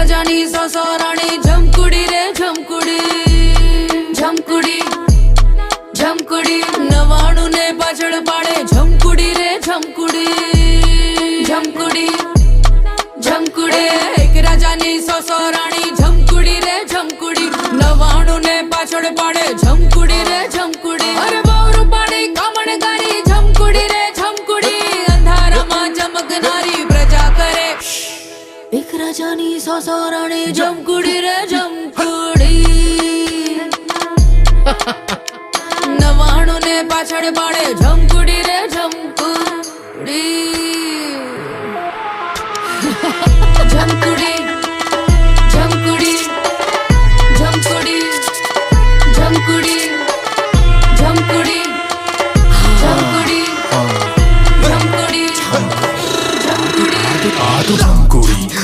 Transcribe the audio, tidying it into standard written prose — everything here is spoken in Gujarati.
રાજાની સોસો રાણી જમકુડી રે જમકુડી જમકુડી જમકુડી 99 ને પાછળ પાડે જમકુડી રે જમકુડી જમકુડી જમકુડી એક રાજાની સોસો રાણી જમકુડી રે જમકુડી 99 ને પાછળ પાડે જમકુડી રે જમકુડી અરે બહુ રૂપાળી કામણગારી જમકુડી રે જમકુડી અંધારામાં ચમકનારી પ્રજા કરે એક રાજાની સોસો રાણી જમકુડી રે જમકુડી 99 ને પાછળ પાડે જમકુડી રે જમકુડી